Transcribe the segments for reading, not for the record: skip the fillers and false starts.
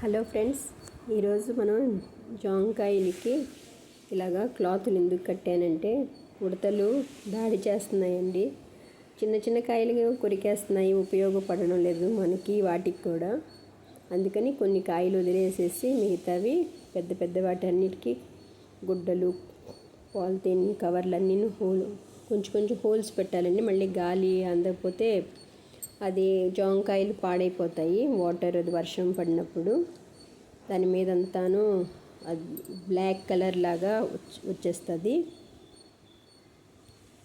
Hello friends, ఈరోజు మనం జాంకాయలకి ఇలాగా క్లాతులు ఎందుకు కట్టానంటే ఉడతలు దాడి చేస్తున్నాయండి. చిన్న చిన్న కాయలు కొరికేస్తున్నాయి, ఉపయోగపడడం లేదు మనకి వాటికి కూడా. అందుకని కొన్ని కాయలు వదిలేసేసి మిగతావి పెద్ద పెద్ద వాటి అన్నిటికీ గుడ్డలు, పాలిథిన్ కవర్లు కొంచెం కొంచెం హోల్స్ పెట్టాలండి. మళ్ళీ గాలి అందకపోతే అది జాంకాయలు పాడైపోతాయి. వాటర్ అది వర్షం పడినప్పుడు దాని మీద అంతాను అది బ్లాక్ కలర్ లాగా వచ్చేస్తుంది.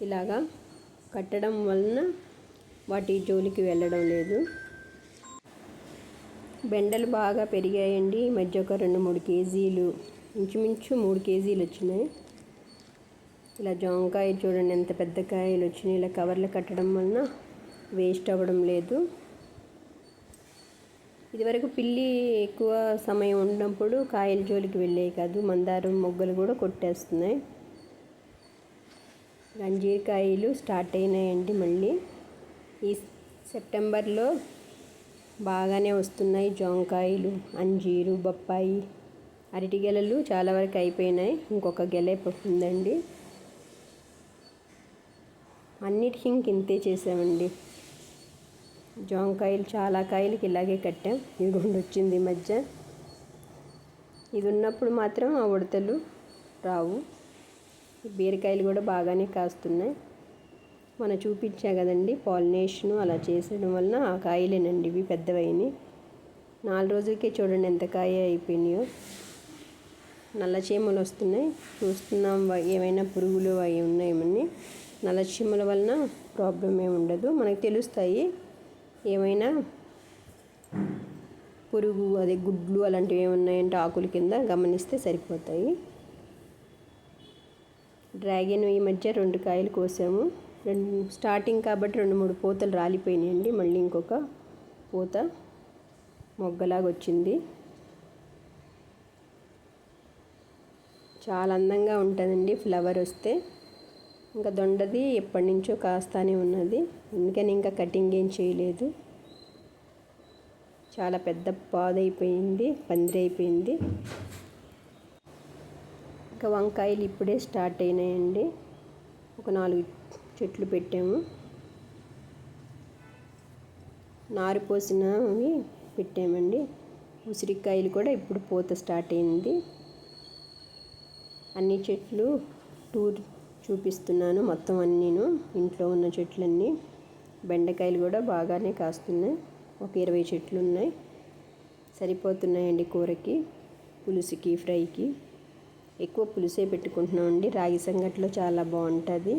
ఇలాగా కట్టడం వలన వాటి జోలికి వెళ్ళడం లేదు. బెండలు బాగా పెరిగాయండి. ఈ మధ్య ఒక 2-3 కేజీలు, ఇంచుమించు 3 కేజీలు వచ్చినాయి. ఇలా జాంకాయ చూడండి ఎంత పెద్ద కాయలు వచ్చినాయి. ఇలా కవర్లు కట్టడం వలన వేస్ట్ అవ్వడం లేదు. ఇదివరకు పిల్లి ఎక్కువ సమయం ఉన్నప్పుడు కాయల జోలికి వెళ్ళేవి కాదు. మందారం మొగ్గలు కూడా కొట్టేస్తున్నాయి. అంజీరకాయలు స్టార్ట్ అయినాయండి. మళ్ళీ ఈ సెప్టెంబర్లో బాగానే వస్తున్నాయి జాంకాయలు, అంజీరు, బొప్పాయి, అరటి గెలలు చాలా వరకు అయిపోయినాయి. ఇంకొక గెల ఉందండి. అన్నిటికీ ఇంతే చేసామండి. జాంకాయలు చాలా కాయలకి ఇలాగే కట్టాం. ఇదిగోండి వచ్చింది ఈ మధ్య. ఇది ఉన్నప్పుడు మాత్రం ఆ ఉడతలు రావు. బీరకాయలు కూడా బాగానే కాస్తున్నాయి. మనం చూపించా కదండి పాలినేషను అలా చేసడం వలన ఆ కాయలేనండి ఇవి పెద్దవైనాయి. 4 రోజులకే చూడండి ఎంత కాయ అయిపోయినాయో. నల్ల చీమలు వస్తున్నాయి. చూస్తున్నాం ఏమైనా పురుగులు అవి ఉన్నాయేమని. నల్ల చీమల వలన ప్రాబ్లం ఏమి ఉండదు. మనకు తెలుస్తాయి ఏమైనా పురుగు, అదే గుడ్లు అలాంటివి ఏమున్నాయంటే ఆకుల కింద గమనిస్తే సరిపోతాయి. డ్రాగన్ ఈ మధ్య 2 కాయలు కోసాము. స్టార్టింగ్ కాబట్టి 2-3 పూతలు రాలిపోయినాయండి. మళ్ళీ ఇంకొక పూత మొగ్గలాగా వచ్చింది. చాలా అందంగా ఉంటుందండి ఫ్లవర్ వస్తే. ఇంకా దొండది ఎప్పటి నుంచో కాస్తానే ఉన్నది. అందుకని ఇంకా కటింగ్ ఏం చేయలేదు. చాలా పెద్ద పాదైపోయింది, పందిరైపోయింది. ఇంకా వంకాయలు ఇప్పుడే స్టార్ట్ అయినాయండి. ఒక 4 చెట్లు పెట్టాము. నారు పోసినవి పెట్టామండి. ఉసిరికాయలు కూడా ఇప్పుడు పూత స్టార్ట్ అయింది. అన్ని చెట్లు టూర్ చూపిస్తున్నాను. మొత్తం అన్నీను ఇంట్లో ఉన్న చెట్లన్నీ. బెండకాయలు కూడా బాగానే కాస్తున్నాయి. ఒక 20 చెట్లు ఉన్నాయి. సరిపోతున్నాయండి కూరకి, పులుసుకి, ఫ్రైకి. ఎక్కువ పులుసే పెట్టుకుంటున్నామండి. రాగి సంగట్లో చాలా బాగుంటుంది.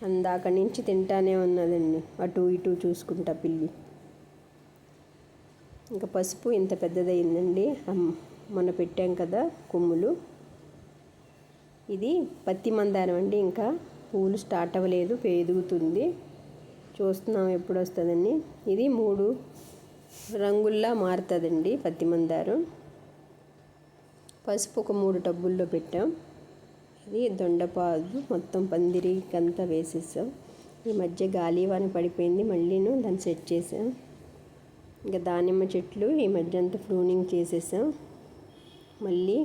అందాక నుంచి తింటానే ఉన్నదండి, అటు ఇటు చూసుకుంటా పిల్లి. ఇంకా పసుపు ఇంత పెద్దదైందండి. మొన్న పెట్టాం కదా కొమ్ములు. ఇది పత్తి మందారం అండి. ఇంకా పూలు స్టార్ట్ అవ్వలేదు, ఎదుగుతుంది. చూస్తున్నాం ఎప్పుడు వస్తుందని. ఇది 3 రంగుల్లా మారుతుందండి పత్తి మందారం. పసుపు ఒక 3 టబ్బుల్లో పెట్టాం. ఇది దొండపాదు మొత్తం పందిరికంతా వేసేసాం. ఈ మధ్య గాలివాన పడిపోయింది, మళ్ళీను దాన్ని సెట్ చేసాం. ఇంకా దానిమ్మ చెట్లు ఈ మధ్య అంతా ప్రూనింగ్ చేసేసాం. మళ్ళీ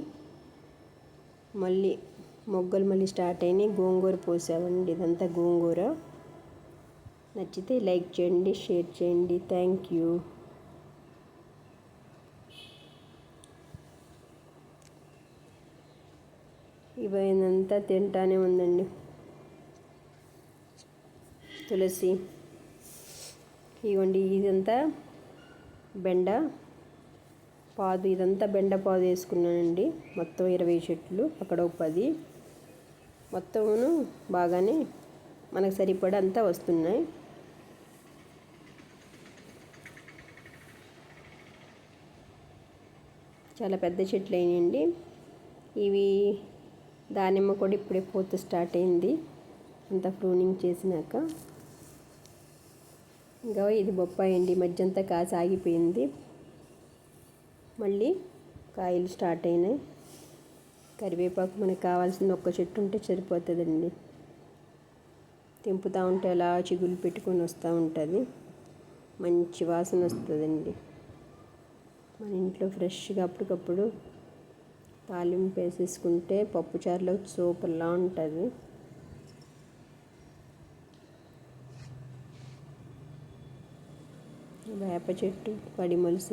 మొగ్గలు మళ్ళీ స్టార్ట్ అయినాయి. గోంగూర పోసామండి. ఇదంతా గోంగూర. నచ్చితే లైక్ చేయండి, షేర్ చేయండి. Thank you. ఇవంతా తింటానే ఉందండి. తులసి ఇవ్వండి. ఇదంతా బెండ పాదు. ఇదంతా బెండ పాదు వేసుకున్నానండి. మొత్తం 20 చెట్లు, అక్కడ ఒక 10. మొత్తమును బాగానే మనకు సరిపడా అంతా వస్తున్నాయి. చాలా పెద్ద చెట్లు అయినాయండి ఇవి. దానిమ్మ కూడా ఇప్పుడే పూత స్టార్ట్ అయింది, అంతా ప్రూనింగ్ చేసినాక. ఇంకా ఇది బొప్పాయి అండి. మధ్య అంతా కాసి ఆగిపోయింది. మళ్ళీ కాయలు స్టార్ట్ అయినాయి. కరివేపాకు మనకు కావాల్సింది ఒక్క చెట్టు ఉంటే సరిపోతుందండి. తెంపుతూ ఉంటే అలా చిగుళ్ళు పెట్టుకొని వస్తూ ఉంటుంది. మంచి వాసన వస్తుందండి. మన ఇంట్లో ఫ్రెష్గా అప్పటికప్పుడు తాలింపు వేసేసుకుంటే పప్పుచారులో సూపర్లా ఉంటుంది. వేప చెట్టు పడి మొలిసింది.